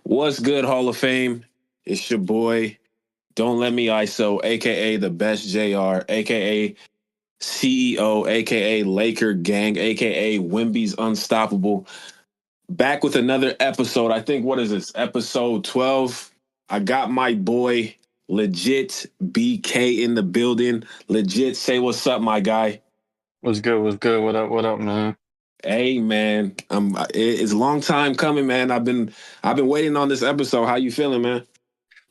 What's good, Hall of Fame? It's your boy, Don't Let Me ISO, aka the best JR, aka CEO, aka Laker Gang, aka Wimby's Unstoppable. Back with another episode. I think, what is this? Episode 12. I got my boy, Legit BK, in the building. Legit, say what's up, my guy. What's good? What's good? What up, man? Hey man, it's a long time coming, man. I've been waiting on this episode. How you feeling, man?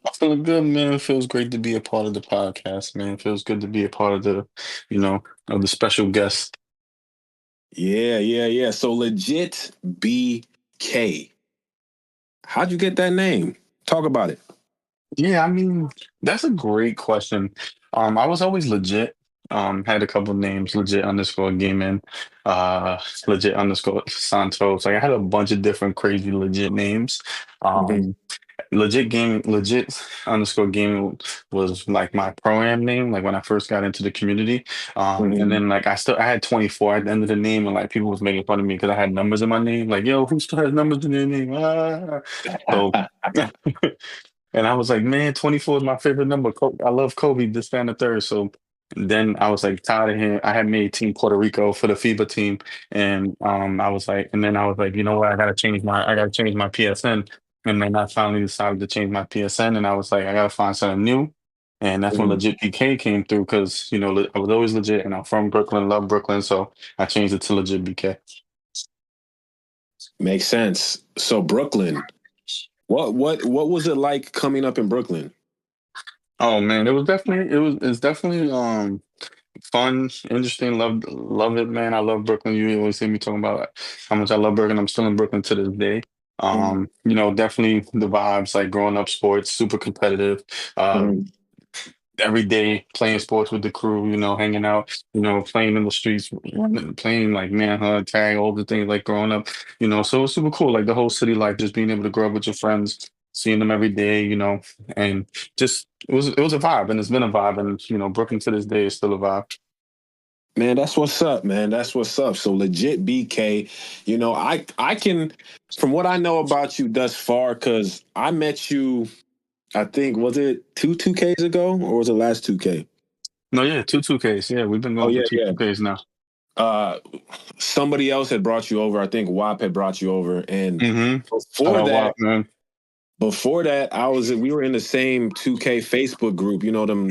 I'm feeling good, man. It feels great to be a part of the podcast, man. It feels good to be a part of you know, of the special guest. Yeah. So Legit BK. How'd you get that name? Talk about it. Yeah, I mean, that's a great question. I was always legit. Had a couple names, legit underscore gaming, uh, legit underscore Santos. Like I had a bunch of different crazy legit names. Mhm. Um, legit underscore gaming was like my pro-am name, like when I first got into the community. And Mhm. then like I had 24 at the end of the name, and like people was making fun of me because I had numbers in my name. Like, yo, who still has numbers in their name? Ah. So and I was like, man, 24 is my favorite number. I love Kobe, this, that, and the third. So then I was like tired of him. I had made Team Puerto Rico for the FIBA team. And I was like, and then I was like, you know what, I gotta change my PSN. And then I finally decided to change my PSN and I was like, I gotta find something new. And that's when Mhm. Legit PK came through because I was always legit and I'm from Brooklyn, love Brooklyn. So I changed it to Legit BK. Makes sense. So Brooklyn. What was it like coming up in Brooklyn? Oh man, it's definitely fun, interesting. Love it, man. I love Brooklyn. You always hear me talking about how much I love Brooklyn. I'm still in Brooklyn to this day. Mhm. Definitely the vibes, like growing up sports, super competitive. Uh, Mhm. every day playing sports with the crew, hanging out, playing in the streets, playing like manhunt, tag, all the things like growing up, so it's super cool. Like the whole city life, just being able to grow up with your friends, seeing them every day, and just it was a vibe and it's been a vibe. And Brooklyn to this day is still a vibe. Man, that's what's up, man. That's what's up. So Legit BK, I can, from what I know about you thus far, because I met you, I think, was it two Ks ago, or was it last 2K? No, yeah, two Ks. Yeah, we've been Oh going for yeah, two yeah. Ks now. Uh, Somebody else had brought you over. I think WAP had brought you over, and Mm-hmm. Shout before out that, WAP, man. before that, we were in the same 2K Facebook group. You know them,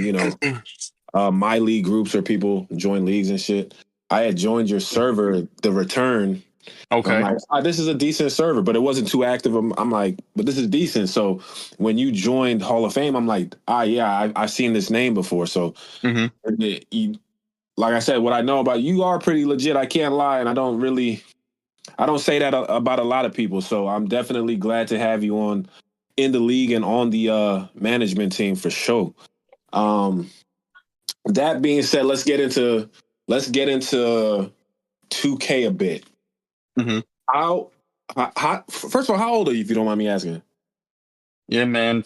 my league groups where people join leagues and shit. I had joined your server, the return. I'm Okay. like, this is a decent server, but it wasn't too active. I'm like, but this is decent. So when you joined Hall of Fame, I'm like, yeah, I've seen this name before. So Mm-hmm. you, like I said, what I know about you are pretty legit. I can't lie, and I don't say that about a lot of people. So I'm definitely glad to have you on in the league and on the management team for sure. Um, that being said, let's get into 2K a bit. Mm-hmm. First of all, how old are you, if you don't mind me asking? Yeah, man.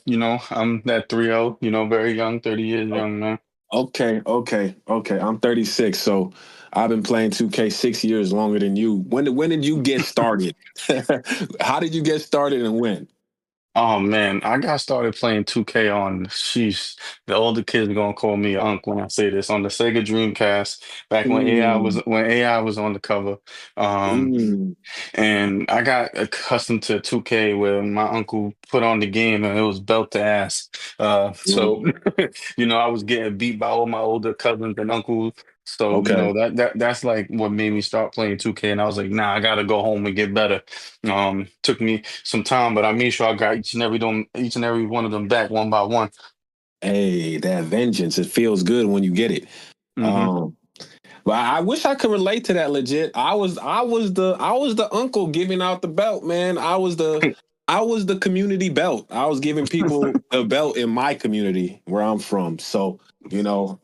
I'm that 30, very young, 30 years Oh, young, man. okay. I'm 36, so I've been playing 2K 6 years longer than you. When did you get started? How did you get started and when? Oh man, I got started playing 2K on sheesh. The older kids are gonna call me Unc when I say this on the Sega Dreamcast back Mm, when AI was on the cover. Um, mm, and I got accustomed to 2K where my uncle put on the game and it was belt to ass. mm. So I was getting beat by all my older cousins and uncles. So, Okay. that's like what made me start playing 2K. And I was like, nah, I gotta go home and get better. Took me some time, but I made sure I got each and every one of them back one by one. Hey, that vengeance, it feels good when you get it. Hmm. Um, but I wish I could relate to that legit. I was the uncle giving out the belt, man. I was the community belt. I was giving people the belt in my community where I'm from. So, you know,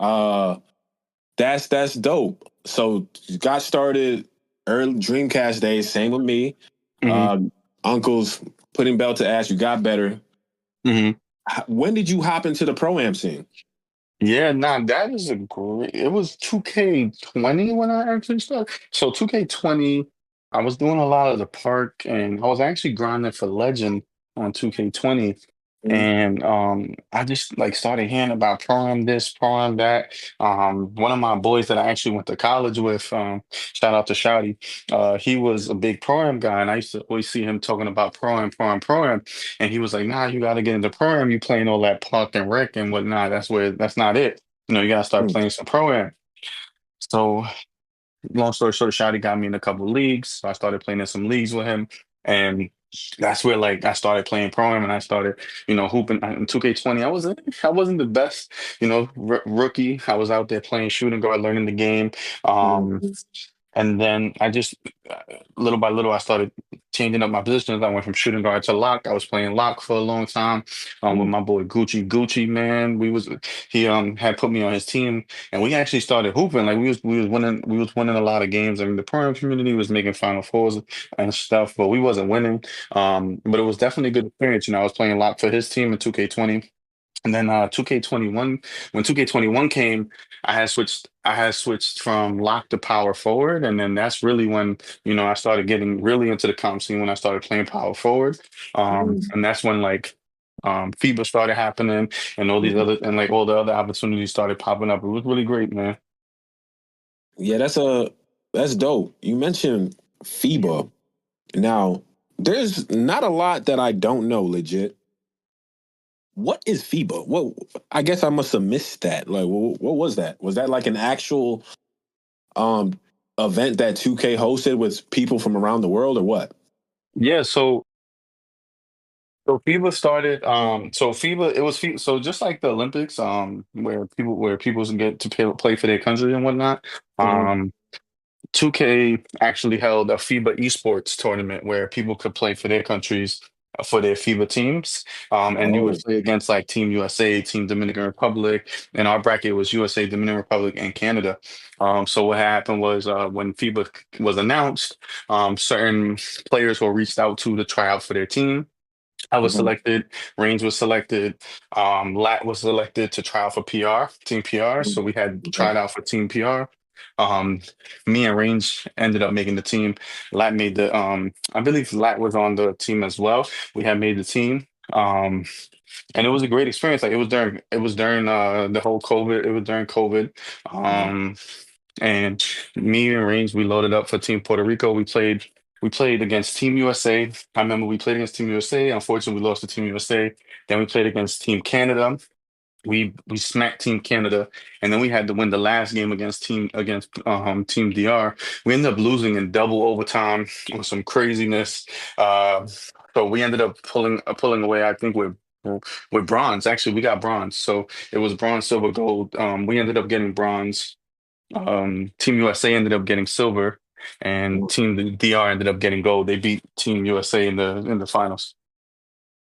that's dope. So you got started early Dreamcast days, same with me. Hmm. Uh, Uncles putting belt to ass, you got better. Hmm. When did you hop into the pro am scene? Yeah, nah, that is a great. It was 2K20 when I actually started. So 2K20, I was doing a lot of the park, and I was actually grinding for Legend. on 2K20. Mhm. And I just like started hearing about pro this, pro that. One of my boys that I actually went to college with, shout out to Shouty, he was a big pro guy, and I used to always see him talking about pro and he was like, "Nah, you got to get into pro You playing all that park and rec and whatnot. That's not it. You got to start Mhm. playing some pro." So long story short, Shotty got me in a couple leagues. So I started playing in some leagues with him. And that's where like I started playing pro am and I started, hooping in 2K20. I wasn't the best, rookie. I was out there playing shooting guard, learning the game. Um, Mhm. and then I just, little by little, I started changing up my positions. I went from shooting guard to lock. I was playing lock for a long time with Mhm. my boy Gucci. Gucci, man, he had put me on his team, and we actually started hooping. Like we was winning a lot of games. I mean, the program community was making Final Fours and stuff, but we wasn't winning. But it was definitely a good experience. I was playing lock for his team in 2K20. And then 2K21, when 2K21 came, I had switched from lock to power forward. And then that's really when, I started getting really into the comp scene when I started playing power forward. Mhm. And that's when like FIBA started happening and Mhm. all the other opportunities started popping up. It was really great, man. Yeah, that's dope. You mentioned FIBA. Now, there's not a lot that I don't know, legit. What is FIBA? What I guess I must have missed that. Like, what was that? Was that like an actual um event that 2K hosted with people from around the world, or what? Yeah, so FIBA started. So FIBA, it was FIBA, so just like the Olympics, where people get to play for their country and whatnot. Mhm. Um, 2K actually held a FIBA esports tournament where people could play for their countries, for their FIBA teams. And you would Oh. play against like Team USA, Team Dominican Republic, and our bracket was USA, Dominican Republic, and Canada. So what happened was when FIBA was announced, certain players were reached out to try out for their team. I was Mhm. selected, Range was selected, Lat was selected to try out for PR, Team PR. Mhm. So we had Okay. tried out for Team PR. Um, Me and Range ended up making the team. Lat made I believe Lat was on the team as well. We had made the team. And it was a great experience. Like it was during the whole COVID. It was during COVID. Mhm. Um, and me and Range, we loaded up for Team Puerto Rico. We played against Team USA. I remember we played against Team USA. Unfortunately, we lost to Team USA. Then we played against Team Canada. We smacked Team Canada, and then we had to win the last game against Team DR. We ended up losing in double overtime with some craziness. Uh, so we ended up pulling away. I think with bronze. Actually, we got bronze. So it was bronze, silver, gold. We ended up getting bronze. Team USA ended up getting silver, and Mhm. Team DR ended up getting gold. They beat Team USA in the finals.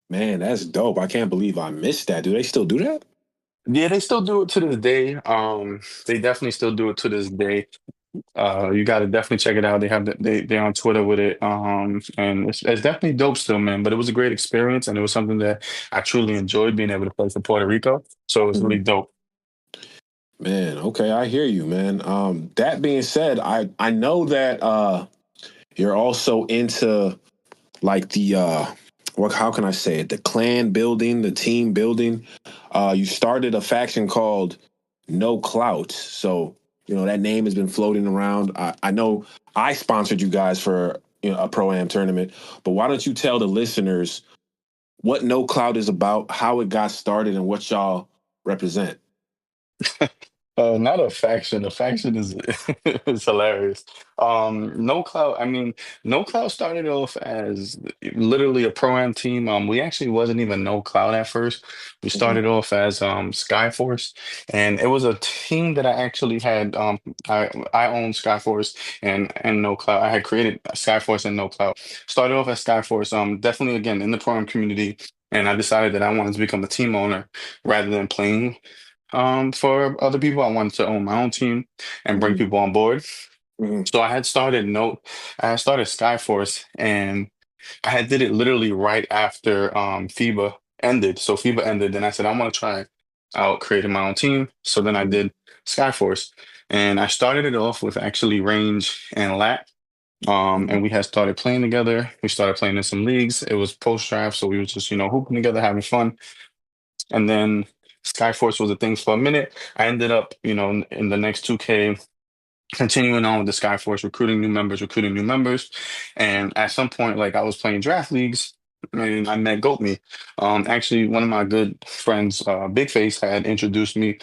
Man, that's dope. I can't believe I missed that. Do they still do that? Yeah, they still do it to this day. They definitely still do it to this day. You got to definitely check it out. They're on Twitter with it. And it's definitely dope still, man. But it was a great experience, and it was something that I truly enjoyed being able to play for Puerto Rico. So it was really Mhm. dope. Man, okay, I hear you, man. That being said, I know that you're also into like the what how can I say it? The clan building, the team building. You started a faction called No Clout. So, that name has been floating around. I know I sponsored you guys for a pro am tournament, but why don't you tell the listeners what No Clout is about, how it got started, and what y'all represent? Not a faction. A faction is is hilarious. No Cloud. I mean, No Cloud started off as literally a pro-am team. We actually wasn't even No Cloud at first. We Mhm. started off as Skyforce, and it was a team that I actually had. I owned Skyforce and No Cloud. I had created Skyforce and No Cloud. Started off as Skyforce. Definitely again in the pro-am community, and I decided that I wanted to become a team owner rather than playing for other people. I wanted to own my own team and bring Mhm. people on board. Mhm. So I had started Skyforce, and I had did it literally right after FIBA ended. So FIBA ended, and I said I want to try out creating my own team. So then I Mhm. did Skyforce, and I started it off with actually Range and Lat. Mhm. And we had started playing together. We started playing in some leagues. It was post draft, so we were just, hooping together, having fun. And then Skyforce was a thing for a minute. I ended up, in the next 2K, continuing on with the Skyforce, recruiting new members. And at some point, like I was playing draft leagues and I met GoatMe. Actually, one of my good friends, Big Face, had introduced me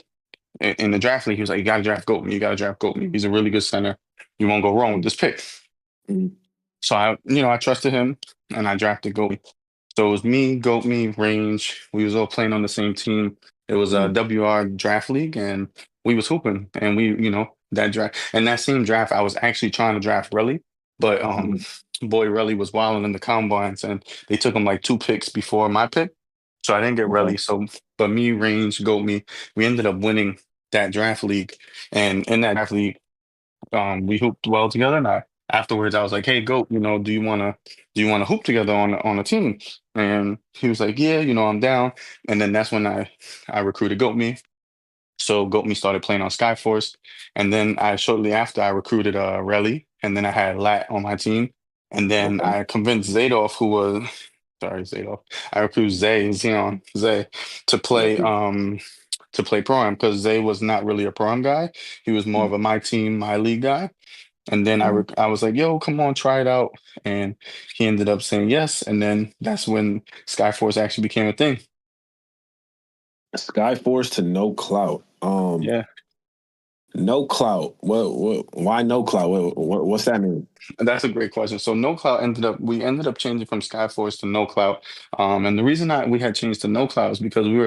in the draft league. He was like, "You gotta draft GoatMe, you gotta draft GoatMe. He's a really good center. You won't go wrong with this pick." Mhm. So I trusted him and I drafted GoatMe. So it was me, Goat Me, Range. We was all playing on the same team. It was a Mhm. WR draft league, and we was hooping. And that draft and that same draft, I was actually trying to draft Relly, but Mhm. boy, Relly was wilding in the combines, and they took him like 2 picks before my pick, so I didn't get Okay. Relly. So, but me, Range, Goat Me, we ended up winning that draft league, and in that draft league we hooped well together. And afterwards, I was like, "Hey, Goat, do you wanna hoop together on a team?" And he was like, "Yeah, I'm down." And then that's when I recruited Goat Me. So Goat Me started playing on Skyforce, and then I shortly after I recruited Relly, and then I had Lat on my team, and then Okay. I convinced Zadolf, who was sorry, Zadolf. I recruited Zay to play Yeah. pro because Zay was not really a pro guy. He was more of a my team, my league guy. And then Mhm. I was like, "Yo, come on, try it out." And he ended up saying yes. And then that's when Skyforce actually became a thing. Skyforce to no clout. Yeah. No clout. What? Why no clout? What's that mean? That's a great question. So No Cloud we ended up changing from Skyforce to No Cloud. And the reason we had changed to No Cloud is because we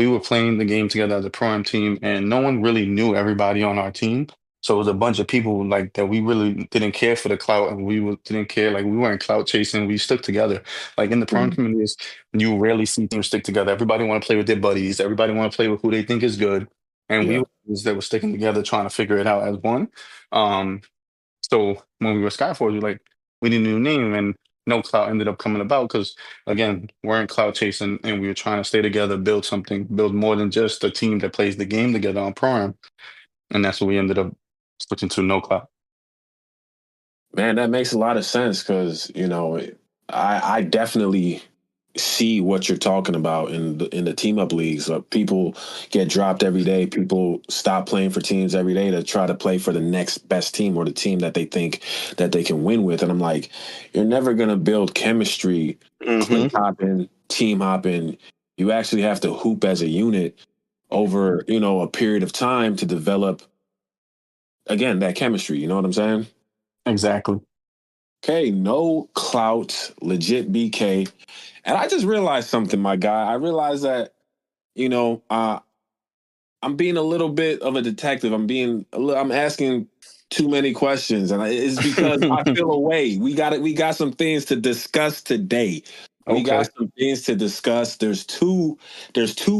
were playing the game together as a prime team and no one really knew everybody on our team. So it was a bunch of people like that we really didn't care for the clout and didn't care. Like we weren't clout chasing. We stuck together. Like in the prime Mhm. communities, you rarely see teams stick together. Everybody want to play with their buddies. Everybody want to play with who they think is good. And we Yeah. were ones that were sticking together trying to figure it out as one. Um, so when we were Skyforce, we need a new name, and No Cloud ended up coming about because again, we're in cloud chasing, and we were trying to stay together, build something, build more than just a team that plays the game together on Prime, and that's what we ended up switching to No Cloud. Man, that makes a lot of sense because I definitely see what you're talking about in the team up leagues. People get dropped every day. People stop playing for teams every day to try to play for the next best team or the team that they think that they can win with. And I'm like, you're never gonna build chemistry, click Hmm. hopping, team hopping. You actually have to hoop as a unit over a period of time to develop again that chemistry. You know what I'm saying? Exactly. Okay, no clout, legit BK. And I just realized something, my guy. I realized that, you know, uh, I'm being a little bit of a detective. I'm asking too many questions, and it's because I feel away. We got some things to discuss today. We got Okay. some things to discuss. There's two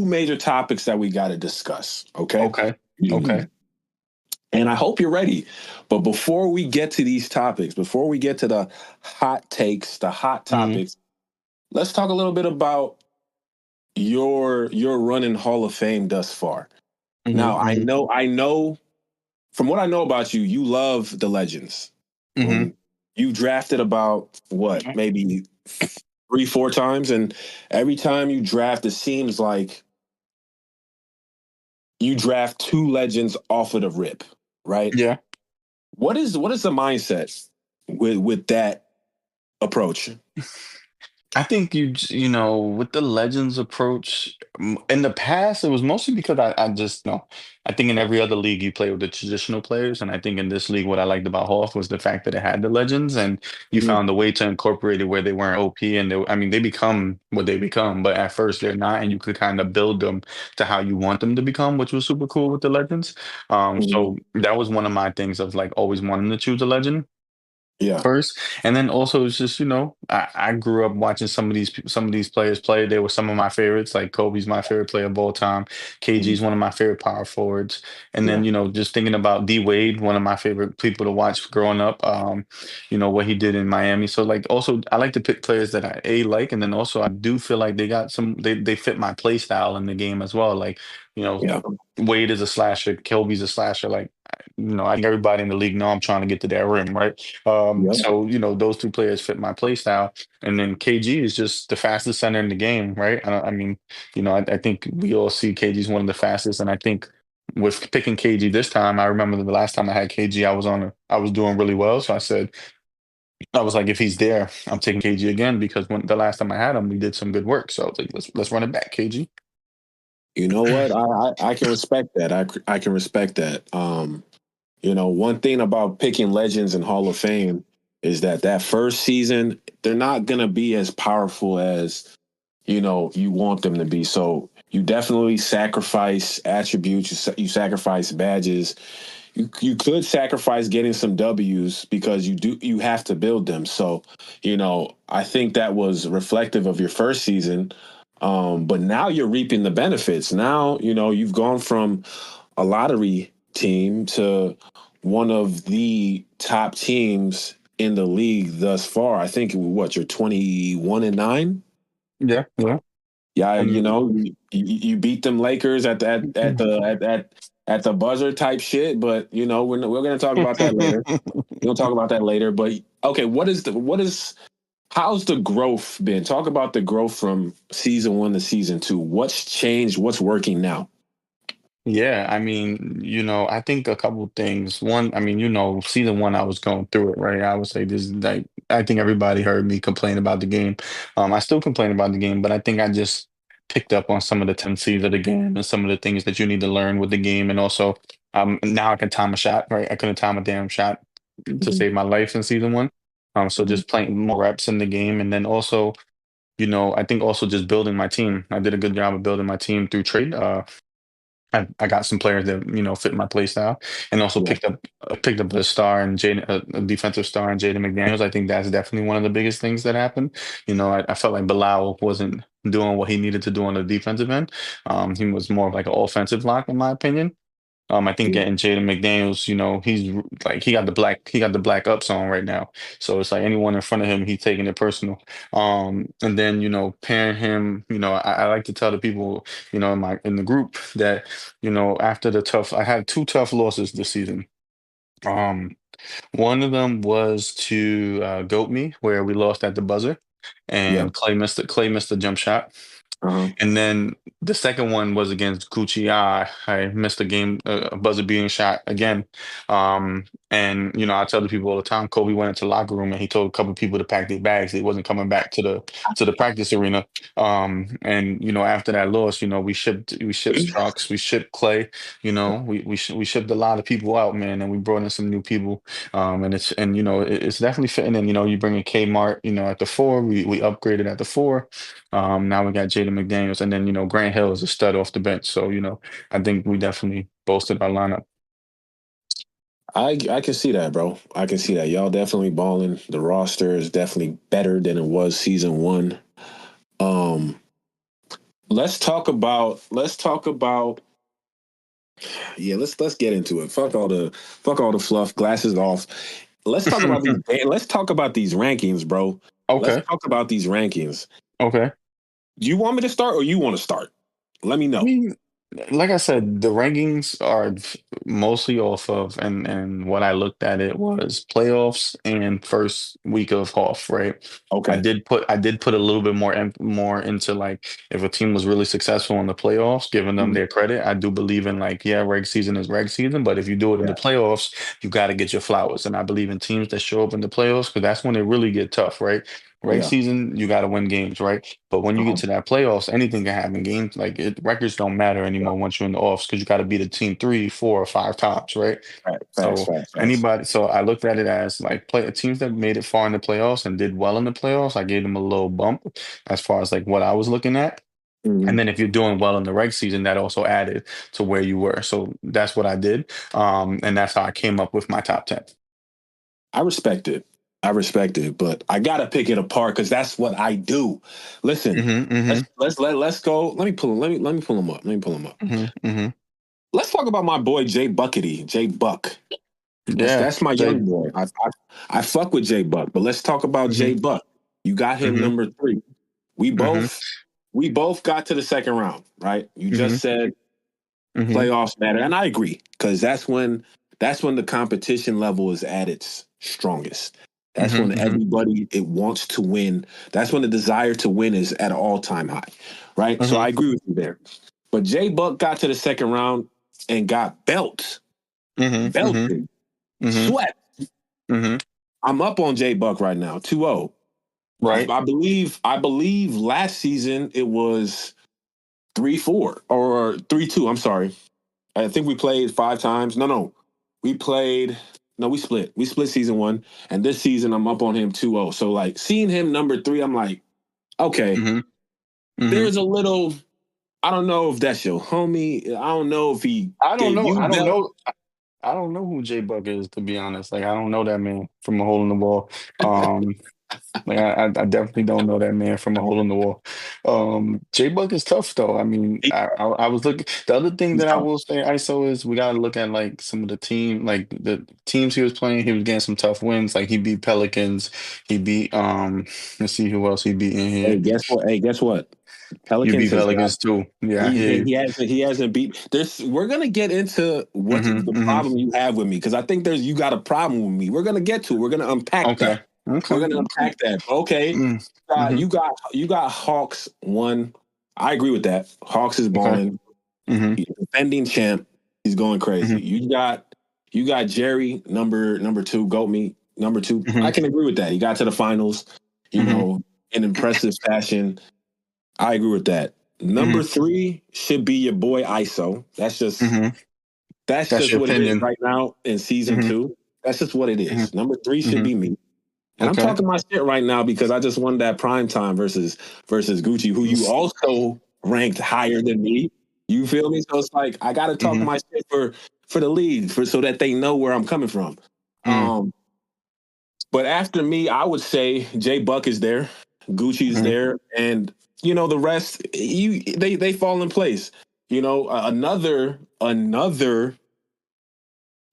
major topics that we got to discuss. Okay. Okay. Okay. Mhm. And I hope you're ready. But before we get to these topics, before we get to the hot takes, the hot Hmm. topics, let's talk a little bit about your run in Hall of Fame thus far. Hmm. Now, Hmm. I know from what I know about you, you love the legends. Hmm. You drafted about what, maybe three, four times, and every time you draft, it seems like you draft two legends off of the rip, right? Yeah. What is the mindset with that approach? I think with the Legends approach, in the past, it was mostly because I just, I think in every other league you play with the traditional players. And I think in this league, what I liked about Hoff was the fact that it had the Legends and you Mhm. found a way to incorporate it where they weren't OP. And I mean, they become what they become, but at first they're not. And you could kind of build them to how you want them to become, which was super cool with the Legends. Mhm. So that was one of my things of like always wanting to choose a Legend Yeah, first. And then also it's just, I grew up watching some of these players play. They were some of my favorites. Like Kobe's my favorite player of all time. Mhm. KG's one of my favorite power forwards. And then, Yeah, just thinking about D Wade, one of my favorite people to watch growing up. What he did in Miami. So like also I like to pick players that I like, and then also I do feel like they fit my play style in the game as well. Like, you know, yeah. Wade is a slasher, Kobe's a slasher. Like I think everybody in the league know I'm trying to get to that rim, right? Yep. So those two players fit my play style, and then KG is just the fastest center in the game, right? I mean, I think we all see KG's one of the fastest, and I think with picking KG this time, I remember the last time I had KG, I was doing really well, so I was like, if he's there, I'm taking KG again because when the last time I had him, we did some good work. So I was like, let's run it back, KG. You know what? I can respect that. I can respect that. One thing about picking legends in Hall of Fame is that first season they're not gonna be as powerful as you want them to be. So you definitely sacrifice attributes. You sacrifice badges. You could sacrifice getting some W's because you have to build them. So I think that was reflective of your first season. But now you're reaping the benefits. Now you've gone from a lottery team to one of the top teams in the league thus far. I think what you're 21-9. Yeah, yeah. Yeah, Um, you beat them Lakers at the buzzer type shit, but we're gonna talk about that later. We'll talk about that later. But okay, how's the growth been? Talk about the growth from season one to season two. What's changed? What's working now? Yeah, I mean, I think a couple things. One, I mean, season one, I was going through it, right? I would say this, like, I think everybody heard me complain about the game. I still complain about the game, but I think I just picked up on some of the tendencies of the game and some of the things that you need to learn with the game. And also, now I can time a shot, right? I couldn't time a damn shot to Mhm. save my life in season one. So Mhm. just playing more reps in the game, and then also, I think also just building my team. I did a good job of building my team through trade. I got some players that fit my play style, and also Yeah. picked up a defensive star in Jaden McDaniels. I think that's definitely one of the biggest things that happened. I felt like Bilal wasn't doing what he needed to do on the defensive end. He was more of like an offensive lock, in my opinion. I think Yeah. getting Jaden McDaniels, like he got the black ups on right now. So it's like anyone in front of him, he's taking it personal. And then pairing him, I like to tell the people, in the group that after I had two tough losses this season. Um, One of them was to Goat Me, where we lost at the buzzer, Yeah. and Clay missed the jump shot. Uh-huh. And then the second one was against Gucci. I missed a game, a buzzer beating shot again. And I tell the people all the time, Kobe went into the locker room and he told a couple of people to pack their bags. He wasn't coming back to the practice arena. And after that loss, we shipped Strux, we shipped Clay. We shipped a lot of people out, man, and we brought in some new people. And it's definitely fitting in. You bring in Kmart, at the four. We upgraded at the four. Now we got Jaden McDaniels, and then Grant Hill is a stud off the bench. So I think we definitely bolstered our lineup. I can see that, bro. I can see that. Y'all definitely balling. The roster is definitely better than it was season one. Um, let's talk about yeah, let's get into it. Fuck all the fluff, glasses off. Let's talk about these rankings, bro. Let's Okay, talk about these rankings. okay. Do you want me to start or you want to start? Let me I know. mean, like I said, the rankings are mostly off of, and what I looked at it was playoffs and first week of off, right? I Okay. did put I did put a little bit more into like if a team was really successful in the playoffs, giving them Mhm. their credit. I do believe in like, yeah, reg season is reg season, but if you do it in the Yeah. playoffs, you got to get your flowers. And I believe in teams that show up in the playoffs because that's when it really get tough, right? Reg Yeah. season, you got to win games, right? But when you get Uh-huh. to that playoffs, anything can happen. Games like records don't matter Yeah. anymore once you're in the offs because you got to beat a team three, four, or five tops, right? Facts, So facts, facts. so I looked at it as like play teams that made it far in the playoffs and did well in the playoffs. I gave them a little bump as far as like what I was looking at. And Mhm. then if you're doing well in the reg season, that also added to where you were. So that's what I did. And that's how I came up with my top 10. I respect it. I respect it, but I gotta pick it apart because that's what I do. Listen, Hmm. Hmm. let's go. Let me pull him up. Let me pull him up. Hmm. Hmm. Let's talk about my boy Jay Buckety, Jay Buck. Yeah. That's my Jay. young boy. I fuck with Jay Buck, but let's talk about Hmm. Jay Buck. You got him Hmm. number three. We Hmm. both we both got to the second round, right? You Hmm. just said Hmm. playoffs matter, and I agree because that's when that's when the competition level is at its strongest. That's when Mm-hmm. everybody it wants to win. That's when the desire to win is at an all-time high, right? So Mm-hmm. I agree with you there. But J Buck got to the second round and got Mm-hmm. belted, Mm-hmm. sweat. Mm-hmm. I'm up on J Buck right now, 2-0. Right. I believe last season it was 3-4 or 3-2. I'm sorry. I think we played 5 times. No. We played no, we split. We split season 1 and this season I'm up on him 2-0. So like seeing him number 3, I'm like, okay, Mm-hmm. Mm-hmm. there's a little I don't know if that's your homie. I don't know if he I don't gave know. you I don't belt. know. I don't know who J Buck is, to be honest. Like I don't know that man from a hole in the wall. Um, like I definitely don't know that man from a hole in the wall. J Buck is tough though. I mean, I was looking. The other thing He's that I tough. will say, ISO, is we gotta look at like some of the team, like the teams he was playing. He was getting some tough wins. Like he beat Pelicans. He beat Let's see who else he beat in here. Guess what? He Pelicans beat has got Pelicans too. Yeah. he hasn't beat this. We're gonna get into what the Mm-hmm. problem you have with me because I think you got a problem with me. We're gonna get to it. We're gonna unpack Okay. that. Okay. We're gonna Okay. unpack that. Okay, Mm-hmm. you got Hawks one. I agree with that. Hawks is Okay. balling. Mm-hmm. He's defending champ. He's going crazy. Mm-hmm. You got Jerry number 2. Goat me number 2. I Mm-hmm. can agree with that. He got to the finals. You Mm-hmm. know, in impressive fashion. I agree with that. Mm-hmm. Number 3 should be your boy ISO. Mm-hmm. That's That's just your what it is opinion. right now in season Mm-hmm. 2. That's just what it Mm-hmm. is. Number 3 should Mm-hmm. be me. And I'm Okay. talking my shit right now because I just won that prime time versus Gucci, who you also ranked higher than me. You feel me? So it's like I gotta talk Mm-hmm. my shit for the league, so that they know where I'm coming from. Mm-hmm. Um, but after me, I would say Jay Buck is there, Gucci is Mm-hmm. there, and the rest they fall in place.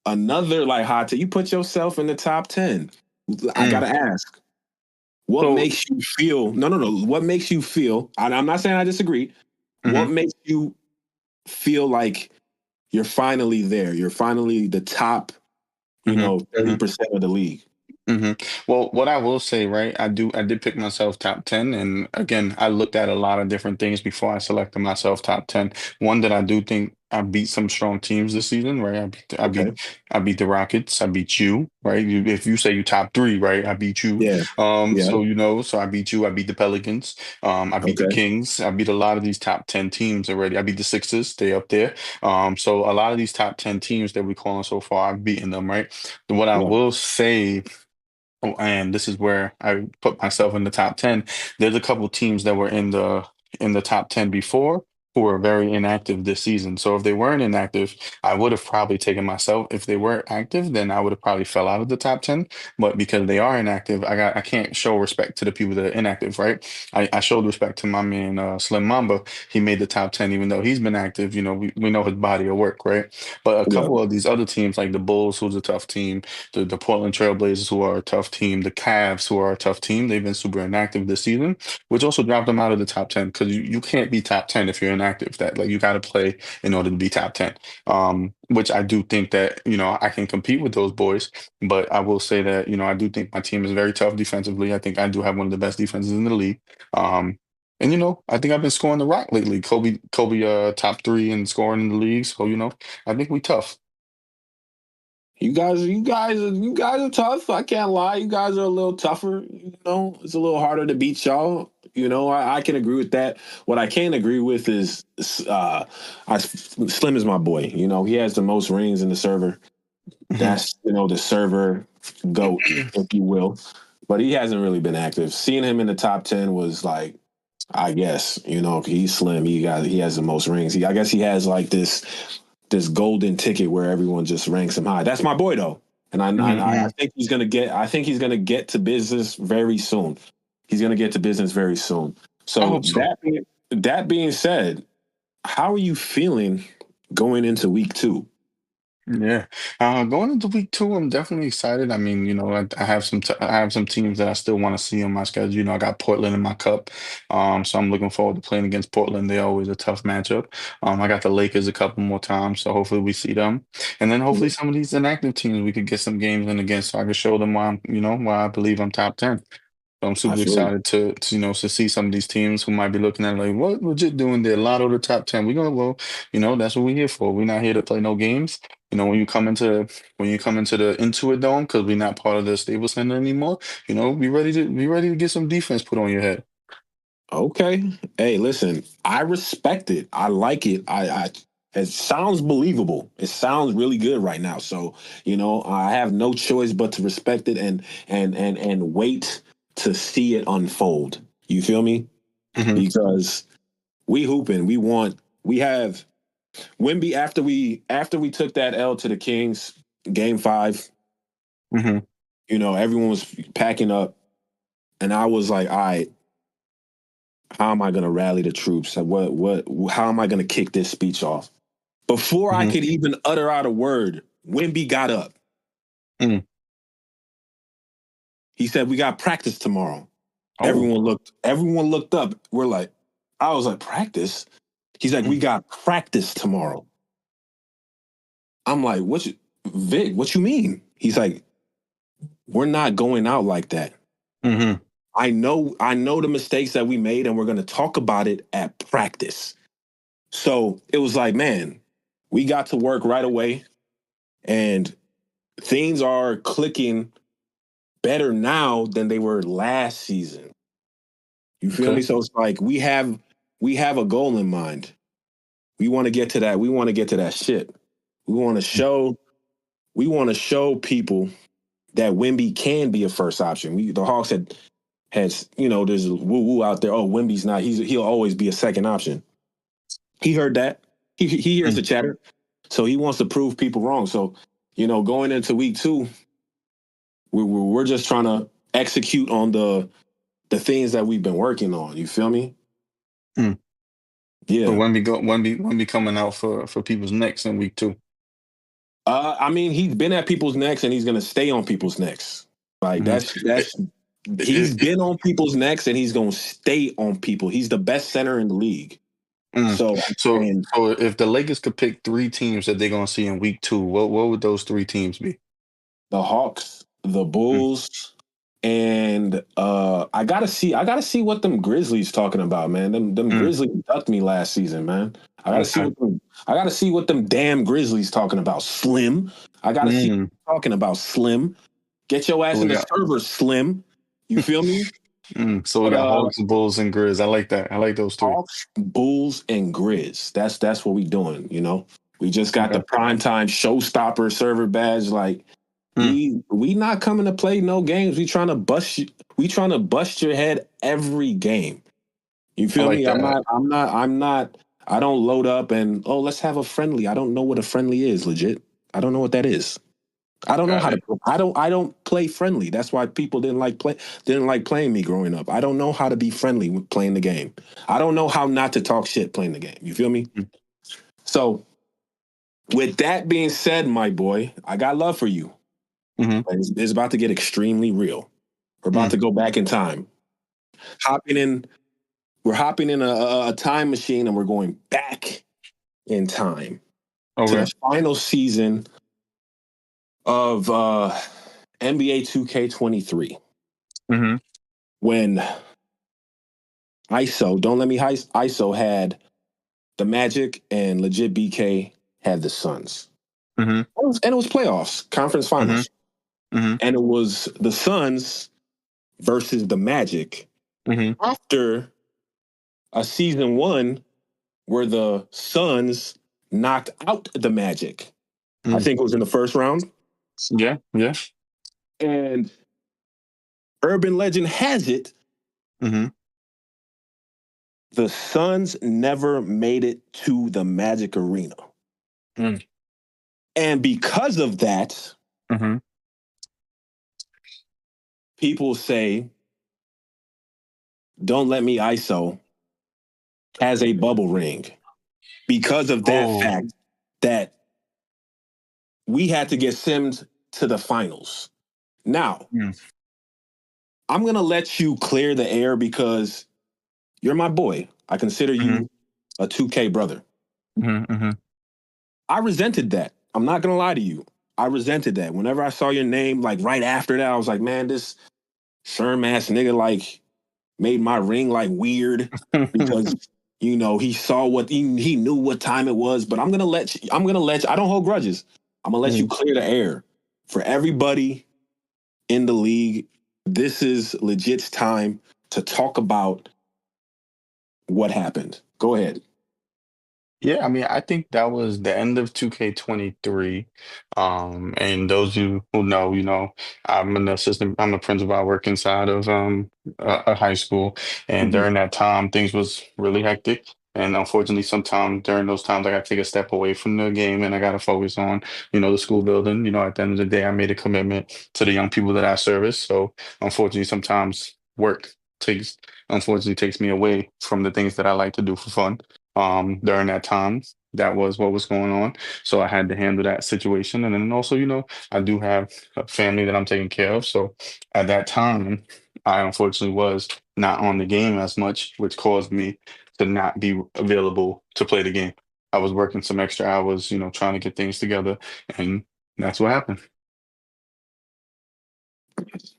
Another like hot take. You put yourself in the top 10. I Mm. gotta ask, what So. makes you feel? No. What makes you feel? I'm not saying I disagree. What Mm-hmm. makes you feel like you're finally there? You're finally the top, Mm-hmm. Mm-hmm. 30% of the league. hmm Well, what I will say, right? I did pick myself top 10. And again, I looked at a lot of different things before I selected myself top 10. One that I do think I beat some strong teams this season, right? Okay. I beat the Rockets. I beat you, right? If you say you top three, right? I beat you. Yeah. Yeah. So I beat you. I beat the Pelicans. I beat the Okay. Kings. I beat a lot of these top 10 teams already. I beat the Sixers. They up there. So a lot of these top 10 teams that we calling so far, I've beaten them, right? What I Right. will say, oh, and this is where I put myself in the top 10. There's a couple teams that were in the top 10 before who were very inactive this season. So if they weren't inactive, I would have probably taken myself. If they were active, then I would have probably fell out of the top 10. But because they are inactive, I can't show respect to the people that are inactive, right? I showed respect to my man Slim Mamba. He made the top 10 even though he's been active. We know his body of work, right? But a Yeah. couple of these other teams like the Bulls, who's a tough team, the Portland Trailblazers, who are a tough team, the Cavs, who are a tough team. They've been super inactive this season, which also dropped them out of the top 10 because you can't be top 10 if you're inactive. That like you got to play in order to be top 10. Which I do think that I can compete with those boys, but I will say that I do think my team is very tough defensively. I think I do have one of the best defenses in the league. And I think I've been scoring the rock lately. Kobe, top three in scoring in the league. So I think we tough. You guys are tough. I can't lie. You guys are a little tougher. It's a little harder to beat y'all. I can agree with that. What I can't agree with is, Slim is my boy. He has the most rings in the server. hmm That's the server goat, if you will. But he hasn't really been active. Seeing him in the top 10 was like, I guess, he's Slim. He has the most rings. I guess he has like this golden ticket where everyone just ranks him high. That's my boy though, and I hmm think he's gonna get. I think he's gonna get to business very soon. He's gonna get to business very soon. I So hope so. that being said, how are you feeling going into week 2? Yeah. Going into week two, I'm definitely excited. I mean, I have I have some teams that I still want to see on my schedule. I got Portland in my cup. So I'm looking forward to playing against Portland. They're always a tough matchup. I got the Lakers a couple more times, so hopefully we see them. And then hopefully some of these inactive teams we could get some games in against so I can show them why I believe I'm top 10. So I'm I super feel you. excited to see some of these teams who might be looking at it like, what Legit doing there? Lotto the top 10. We're gonna, well, that's what we're here for. We're not here to play no games. When you come into the Intuit Dome, because we're not part of the Staples Center anymore, be ready to get some defense put on your head. Okay. Hey, listen, I respect it. I like it. It sounds believable. It sounds really good right now. So, I have no choice but to respect it and wait to see it unfold. You feel me? Hmm. Because we hooping. We have Wimby after we took that L to the Kings, game 5, Hmm. everyone was packing up and I was like, all right, how am I going to rally the troops? How am I going to kick this speech off? Before I Hmm. could even utter out a word, Wimby got up. Hmm. He said, "We got practice tomorrow." Oh. Everyone looked up. I was like, practice? He's like, "We got practice tomorrow." I'm like, Vic, what you mean? He's like, "We're not going out like that. Mm-hmm. I know the mistakes that we made, and we're gonna talk about it at practice." So it was like, man, we got to work right away, and things are clicking better now than they were last season. You feel me? Okay. So it's like we have a goal in mind. We want to get to that. We want to get to that shit. We want to show we want to show people that Wimby can be a first option. The Hawks has there's a woo woo out there. Oh, Wimby's not. He'll always be a second option. He heard that. He hears the Mm. chatter, so he wants to prove people wrong. So going into week 2, we're just trying to execute on the things that we've been working on. You feel me? Mm. So Yeah. when be coming out for people's necks in week two. I mean, he's been at people's necks and he's gonna stay on people's necks. Like Hmm. that's he's been on people's necks and he's gonna stay on people. He's the best center in the league. Mm. So So, and so if the Lakers could pick three teams that they're gonna see in week two, what would those three teams be? the Hawks, the Mm. Bulls, and I gotta see what them Grizzlies talking about, man. Them Mm. Grizzlies ducked me last season, man. Okay. I gotta see what them damn Grizzlies talking about. Slim. I gotta see Mm. what they're talking about. Slim. Get your So ass in we the got server, Slim. You feel me? so we But got Hawks, Bulls, and Grizz. I like that. I like those three. Hawks, Bulls, and Grizz. That's what we doing. We just got the Okay. primetime showstopper server badge. Like Mm. we not coming to play no games. We trying to bust your head every game. You I feel like me? that. I'm not I don't load up and let's have a friendly. I don't know what a friendly is, legit. I don't know what that is. I don't know Got how to it. I don't play friendly. That's why people didn't like playing me growing up. I don't know how to be friendly with playing the game. I don't know how not to talk shit playing the game. You feel me? So with that being said, my boy, I got love for you. Mm-hmm. It's about to get extremely real. We're about Mm. to go back in time. Hopping in, we're hopping in a time machine and we're going back in time to the Okay. final season of NBA 2K23 Mm-hmm. when don't let me ISO had the Magic and LegittBK had the Suns. Mm-hmm. And it was playoffs, conference Mm-hmm. finals. Mm-hmm. And it was the Suns versus the Magic Mm-hmm. after a season 1 where the Suns knocked out the Magic. I Mm. think it was in the first round. Yeah. Yeah. And urban legend has it Mm-hmm. the Suns never made it to the Magic Arena. Mm. And because of that, Mm-hmm. people say, Don't Let Me ISO has a bubble ring because of that Oh. fact that we had to get simmed to the finals. Now, I'm going to let you clear the air because you're my boy. I consider Mm-hmm. you a 2K brother. Mm-hmm. Mm-hmm. I resented that. I'm not going to lie to you. I resented that. Whenever I saw your name, like right after that, I was like, man, this Sherm ass nigga like made my ring like weird because he saw what he knew what time it was. But I'm gonna let you. I don't hold grudges. I'm gonna let you Mhm. clear the air for everybody in the league. This is legit's time to talk about what happened. Go ahead. Yeah, I mean, I think that was the end of 2K23. And those of you who know, I'm a principal. I work inside of a high school. And Mhm. during that time, things was really hectic. And unfortunately, sometimes during those times, I got to take a step away from the game and I got to focus on, the school building. At the end of the day, I made a commitment to the young people that I service. So unfortunately, sometimes work takes, unfortunately takes me away from the things that I like to do for fun during that time. That was what was going on. So I had to handle that situation. And then also, I do have a family that I'm taking care of. So at that time, I unfortunately was not on the game as much, which caused me to not be available to play the game. I was working some extra hours, trying to get things together. And that's what happened.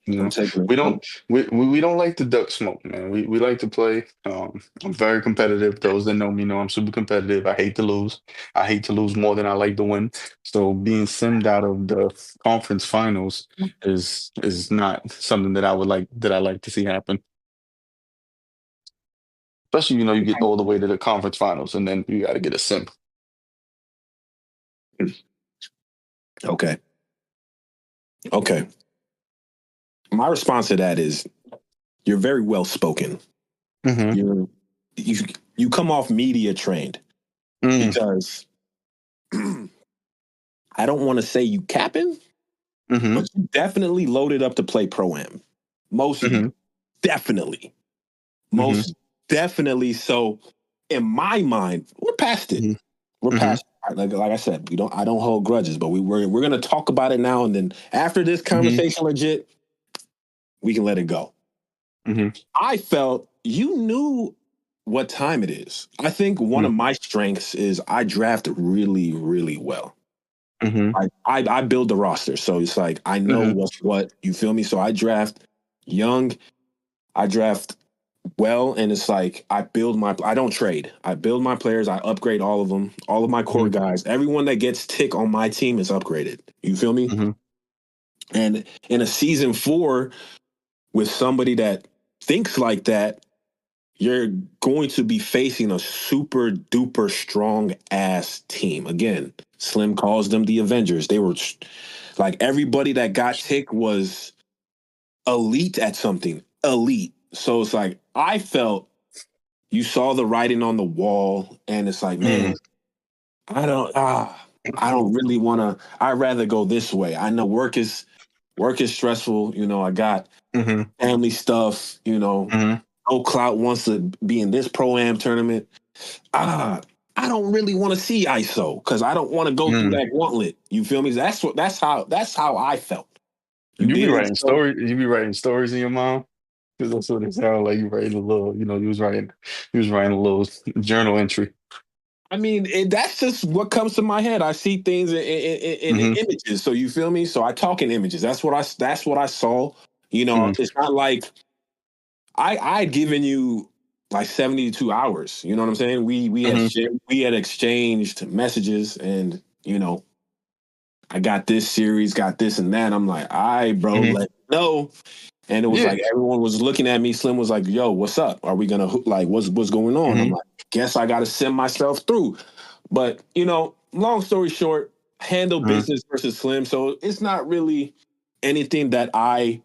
You I'm know, taking it. we don't we don't like to duck smoke, man. We like to play. I'm very competitive. Those that know me know I'm super competitive. I hate to lose. I hate to lose more than I like to win. So being simmed out of the conference finals is not something that I like to see happen. Especially, you get all the way to the conference finals and then you got to get a sim. Okay. Okay. My response to that is you're very well spoken. Mm-hmm. You're you you come off media trained Mm-hmm. because I don't want to say you capping, Mm-hmm. but you definitely loaded up to play pro am. Most Mm-hmm. definitely. Mm-hmm. Most definitely. So in my mind, we're past it. We're Mm-hmm. past it. Like I said, I don't hold grudges, but we're gonna talk about it now and then after this Mm-hmm. conversation legit, we can let it go. Mm-hmm. I felt you knew what time it is. I think one of my strengths is I draft really, really well. Mm-hmm. I build the roster. So it's like I know Mm-hmm. what's what. You feel me? So I draft young, I draft well, and it's like I don't trade. I build my players, I upgrade all of them, all of my core guys. Everyone that gets tick on my team is upgraded. You feel me? Mm-hmm. And in a season 4 with somebody that thinks like that, you're going to be facing a super duper strong ass team. Again, Slim calls them the Avengers. They were like everybody that got tick was elite at something. Elite. So it's like I felt you saw the writing on the wall and it's like, Mm-hmm. man, I don't I don't really want to I'd rather go this way. I know work is stressful, I got Mm-hmm. family stuff, Mm-hmm. no clout wants to be in this pro am tournament. Ah, I don't really want to see ISO because I don't want to go through Mm. that gauntlet. You feel me? That's how I felt. You You be did writing so. stories. You be writing stories in your mom because that's what it sounded like. You writing a little. You was writing a little journal entry. I mean, that's just what comes to my head. I see things in Mm-hmm. images. So you feel me? So I talk in images. That's what I saw. Mm-hmm. It's not like I'd given you like 72 hours. You know what I'm saying? Mm-hmm. We had exchanged messages, and I got this series, got this and that. I'm like, all right, bro, Mm-hmm. let me know. And it was Yeah. like everyone was looking at me. Slim was like, "Yo, what's up? Are we gonna like what's going on?" I'm Mm-hmm. like, "Guess I got to send myself through." But long story short, handle Mm-hmm. business versus Slim. So it's not really anything that I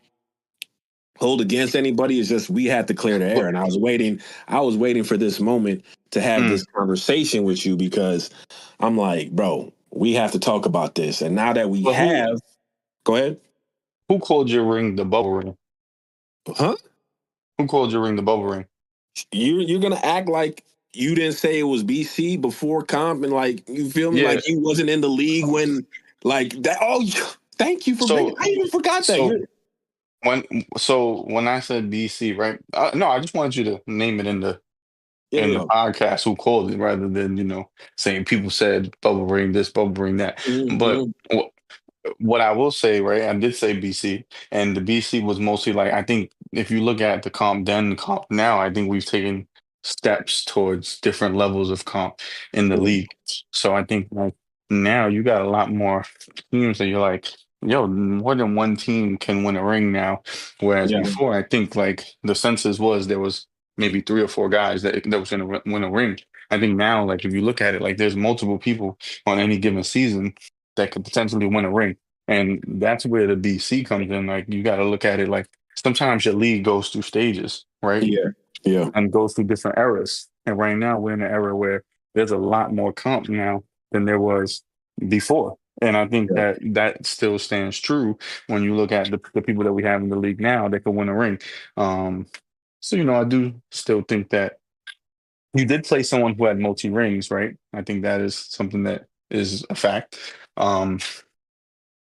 hold against anybody. It's just we had to clear the air, and I was waiting for this moment to have Mm. this conversation with you because I'm like, bro, we have to talk about this. And now that we But have, go ahead, who called your ring the bubble ring? huh? Who called your ring the bubble ring? You're gonna act like you didn't say it was BC before comp, and like you feel me, Yeah. like you wasn't in the league when. Like that. Oh, thank you for bringing. So I even forgot that. so You're, when I said BC, right? No, I just wanted you to name it yeah, in the yeah. podcast who called it, rather than saying people said bubble ring this, bubble ring that. But Mhm. what I will say, right? I did say BC, and the BC was mostly like, I think if you look at the comp then, the comp now, I think we've taken steps towards different levels of comp in the Mhm. league. So I think like now you got a lot more teams that you're like, yo, more than one team can win a ring now. Whereas Yeah, before, I think like the census was there was maybe three or four guys that was going to win a ring. I think now, like if you look at it, like there's multiple people on any given season that could potentially win a ring. And that's where the BC comes in. Like you got to look at it like sometimes your league goes through stages, right? yeah, yeah, And goes through different eras. And right now we're in an era where there's a lot more comp now than there was before. And I think yeah. that that still stands true when you look at the people that we have in the league now that could win a ring. Um, so, I do still think that you did play someone who had multi rings, right? I think that is something that is a fact. Um,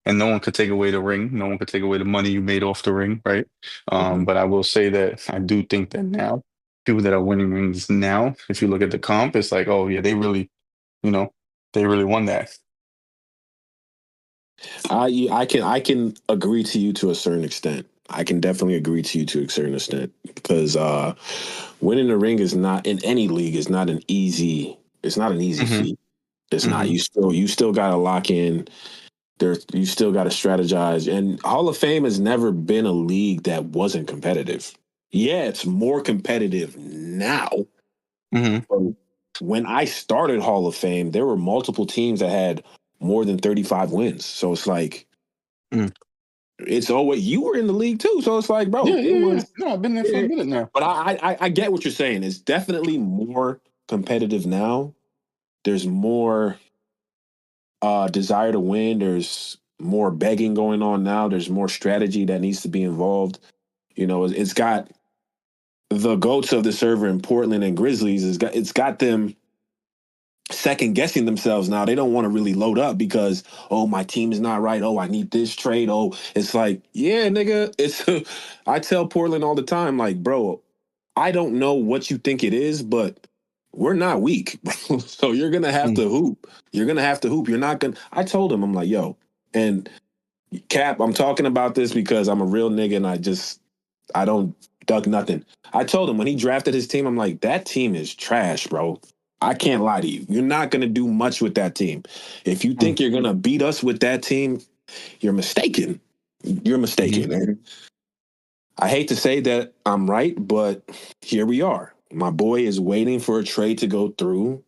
and no one could take away the ring. No one could take away the money you made off the ring, right? Mhm. But I will say that I do think that now, people that are winning rings now, if you look at the comp, it's like, oh yeah, you know, they really won that. I can agree to you to a certain extent. I can definitely agree to you to a certain extent because winning the ring is not in any league is not an easy. It's not an easy Hmm. feat. It's not. Hmm. You still got to lock in. You still got to strategize. And Hall of Fame has never been a league that wasn't competitive. Yeah, it's more competitive now. Hmm. But when I started Hall of Fame, there were multiple teams that had more than 35 wins. So it's like Mm. it's always you were in the league too. So it's like, Yeah, bro, it yeah, yeah. was. No, I've been there for a Yeah. minute now. But I get what you're saying. It's definitely more competitive now. There's more desire to win. There's more begging going on now. There's more strategy that needs to be involved. It's got the goats of the server in Portland and Grizzlies. It's got them second guessing themselves now. They don't want to really load up because my team is not right. I need this trade. It's like, yeah, nigga. It's I tell Portland all the time, like, bro, I don't know what you think it is, but we're not weak, bro. So you're gonna have Mm. to hoop. You're gonna have to hoop. You're not gonna. I told him, I'm like, yo, and Cap, I'm talking about this because I'm a real nigga and I don't duck nothing. I told him when he drafted his team, I'm like, that team is trash, bro. I can't lie to you. You're not gonna do much with that team. If you Mm. think you're gonna beat us with that team, you're mistaken. You're Mhm. mistaken. And I hate to say that I'm right, but here we are. My boy is waiting for a trade to go through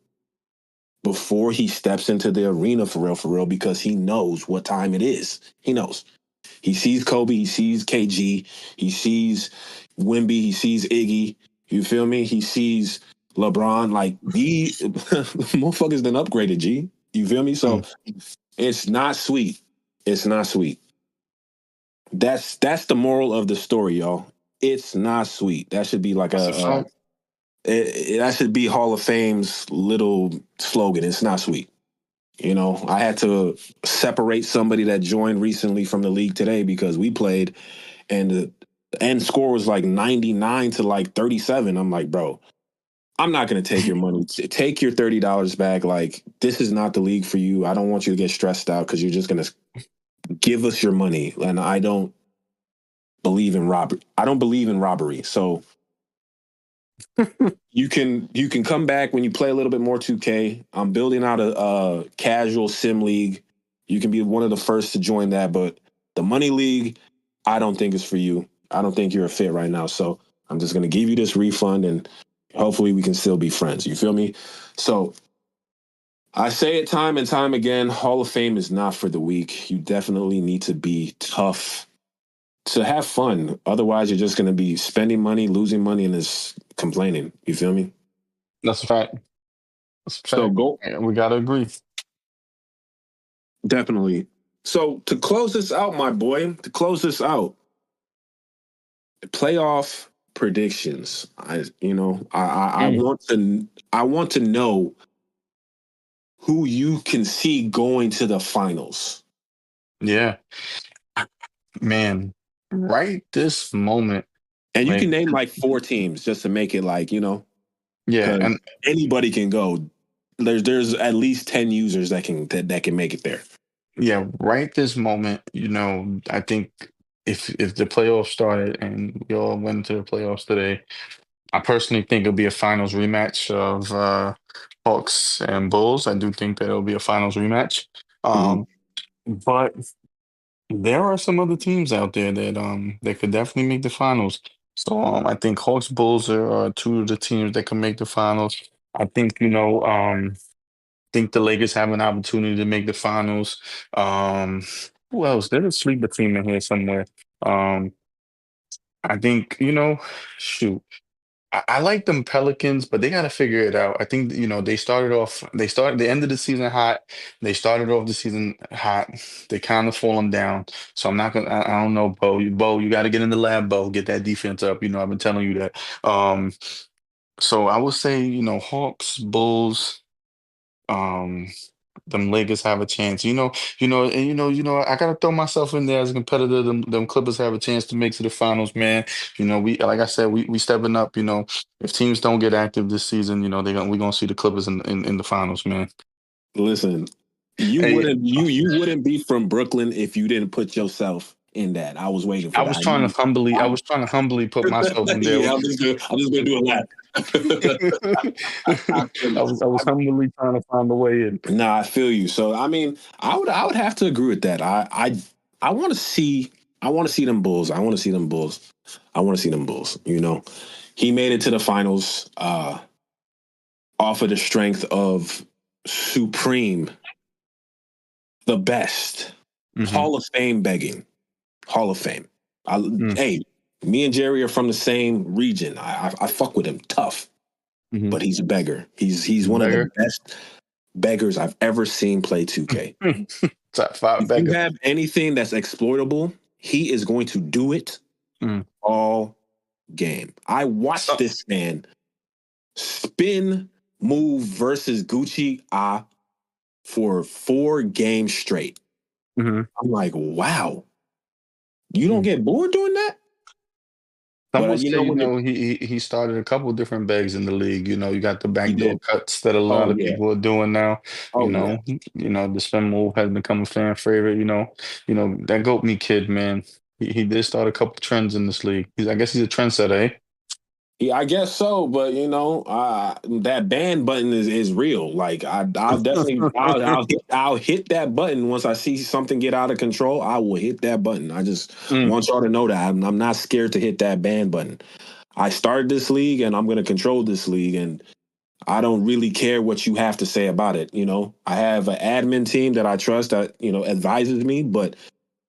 before he steps into the arena for real, because he knows what time it is. He knows. He sees Kobe, he sees KG, he sees Wimby, he sees Iggy. You feel me? He sees LeBron. Like these motherfuckers done upgraded, G. You feel me? So Mm. it's not sweet. It's not sweet. That's the moral of the story, y'all. It's not sweet. That should be like That's a fact. that should be Hall of Fame's little slogan. It's not sweet. I had to separate somebody that joined recently from the league today because we played and the end score was like 99 to like 37. I'm like, bro, I'm not going to take your money. Take your $30 back. Like, this is not the league for you. I don't want you to get stressed out because you're just going to give us your money. And I don't believe in robbery. I don't believe in robbery. So you can come back when you play a little bit more 2K. I'm building out a casual sim league. You can be one of the first to join that, but the money league, I don't think is for you. I don't think you're a fit right now. So I'm just gonna give you this refund, and hopefully we can still be friends. You feel me? So I say it time and time again: Hall of Fame is not for the weak. You definitely need to be tough to have fun. Otherwise, you're just gonna be spending money, losing money, and just complaining. You feel me? That's a fact. That's a So fact. go. Yeah, we gotta agree. Definitely. So to close this out, my boy, to close this out, playoff predictions. I Mm. want to know who you can see going to the finals. Yeah, man. Right this moment, And you like, can name like four teams just to make it like, yeah, because and anybody can go. There's at least 10 users that can make it there. yeah, right this moment, I think if the playoffs started and we all went to the playoffs today, I personally think it'll be a finals rematch of Hawks and Bulls. I do think that it'll be a finals rematch. Mhm. But there are some other teams out there that could definitely make the finals. So I think Hawks Bulls are two of the teams that can make the finals. I think think the Lakers have an opportunity to make the finals. Um, who else? There's a sleeper team in here somewhere. Um, I think, shoot. I like them Pelicans, but they got to figure it out. I think, they ended the season hot. They started off the season hot. They kind of fallen down. So I'm not gonna, I don't know, Bo, you got to get in the lab, Bo, get that defense up. I've been telling you that. So I would say, Hawks, Bulls, um, them Lakers have a chance. And I gotta throw myself in there as a competitor. Them Clippers have a chance to make to the finals, man. We like I said, we stepping up. If teams don't get active this season, we gonna see the Clippers in the finals, man. Listen, Hey, you wouldn't be from Brooklyn if you didn't put yourself in that. I was waiting for I that. was trying to humbly, I I, was trying to humbly put myself in there. yeah, I'm just gonna do a lap. I feel you. I was humbly trying to find a way in. Nah, I feel you. So I mean, I would have to agree with that. I want to see them Bulls. I want to see them Bulls. I want to see them Bulls. He made it to the finals off of the strength of Supreme, the best, Hmm. Hall of Fame begging, Hall of Fame. Mm. Hey, me and Jerry are from the same region. I fuck with him tough, Hmm. but he's a beggar. He's one of the Beggar. best beggars I've ever seen play 2K. Top five If you beggar. have anything that's exploitable, he is going to do it Mm. all game. I watched So, this man spin move versus Gucci for 4 games straight. mhm. I'm like, wow, you don't Mm. get bored doing that? Some But would say, when you're he started a couple of different bags in the league. You got the he backdoor did. cuts that a Oh lot of yeah. people are doing now. Oh yeah. The spin move has become a fan favorite. That goat me kid, man. He did start a couple trends in this league. I guess he's a trendsetter, eh? Yeah, I guess so, but that ban button is real. Like I'll definitely I'll hit that button once I see something get out of control. I will hit that button. I just Mm, want y'all to know that I'm not scared to hit that ban button. I started this league and I'm going to control this league, and I don't really care what you have to say about it. I have an admin team that I trust that advises me, but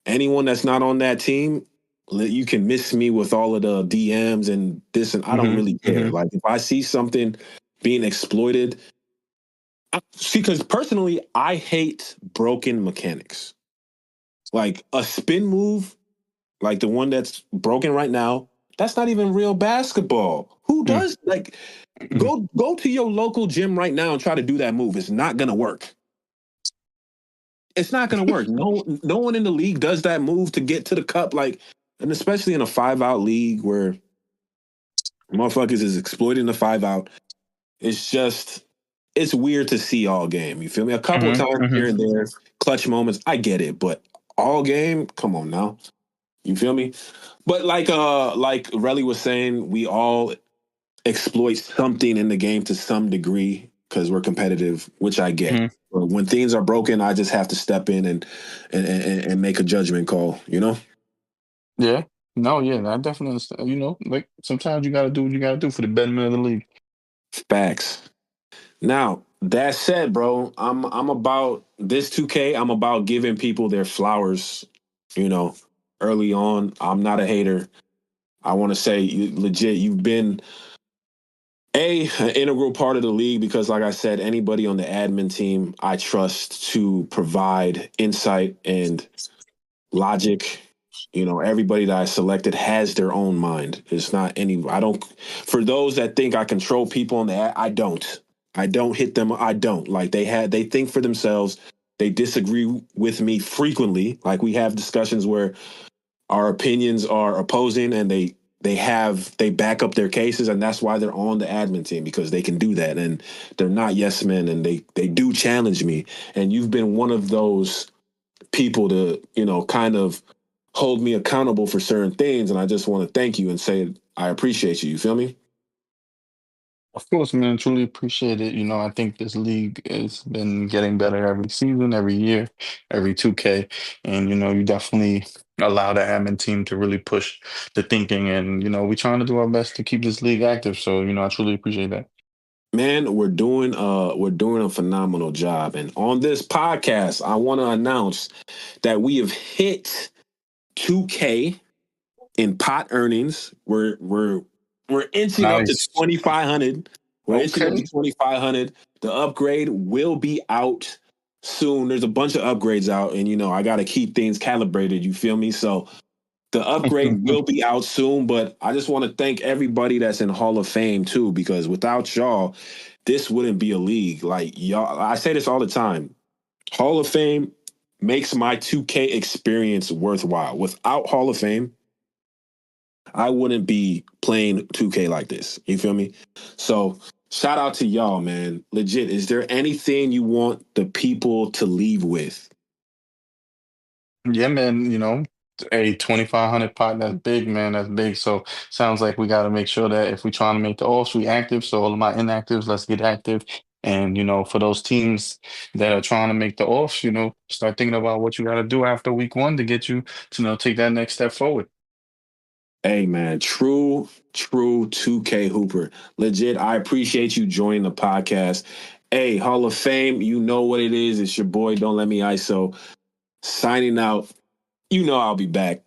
anyone that's not on that team, you can miss me with all of the DMs and this, and I don't hmm really care. hmm Like if I see something being exploited, see, because personally, I hate broken mechanics. Like a spin move, like the one that's broken right now, that's not even real basketball. Who mm, does like mm, go to your local gym right now and try to do that move? It's not gonna work. It's not gonna work. No one in the league does that move to get to the cup. Like, and especially in a 5-out league where motherfuckers is exploiting the 5-out. It's just it's weird to see all game. You feel me? A couple of hmm times hmm here and there, clutch moments, I get it, but all game, come on now. You feel me? But like Relly was saying, we all exploit something in the game to some degree because we're competitive, which I get. hmm But when things are broken, I just have to step in and make a judgment call. Yeah. No, yeah, I definitely understand. Like sometimes you gotta do what you gotta do for the betterment of the league. Facts. Now that said, bro, I'm about this 2K. I'm about giving people their flowers. You know, early on. I'm not a hater. I want to say, legit, you've been an integral part of the league because, like I said, anybody on the admin team I trust to provide insight and logic. Everybody that I selected has their own mind. It's not any. I don't. For those that think I control people on the, I don't. I don't hit them. I don't like they think for themselves. They disagree with me frequently. Like we have discussions where our opinions are opposing and they back up their cases, and that's why they're on the admin team, because they can do that and they're not yes men, and they do challenge me. And you've been one of those people to, kind of hold me accountable for certain things, and I just want to thank you and say I appreciate you. You feel me? Of course, man, truly appreciate it. I think this league has been getting better every season, every year, every 2K. And, you definitely allow the admin team to really push the thinking. And, we're trying to do our best to keep this league active. So, I truly appreciate that. Man, we're doing a phenomenal job. And on this podcast, I want to announce that we have hit 2K in pot earnings. We're inching up to Nice. 2,500. We're inching up to Okay. 2,500. The upgrade will be out soon. There's a bunch of upgrades out, and I got to keep things calibrated. You feel me? So the upgrade will be out soon, but I just want to thank everybody that's in Hall of Fame too, because without y'all, this wouldn't be a league. Like y'all, I say this all the time. Hall of Fame makes my 2K experience worthwhile. Without Hall of Fame, I wouldn't be playing 2K like this. You feel me? So shout out to y'all, man. Legit. Is there anything you want the people to leave with? Yeah, man, a 2,500 pot, that's big, man. That's big. So sounds like we got to make sure that if we're trying to make the offs, we active. So all of my inactives, let's get active. And, for those teams that are trying to make the offs, start thinking about what you got to do after week one to get you to, take that next step forward. Hey, man. True 2K Hooper. Legit. I appreciate you joining the podcast. Hey, Hall of Fame, you know what it is. It's your boy, Don't Let Me ISO. Signing out. I'll be back.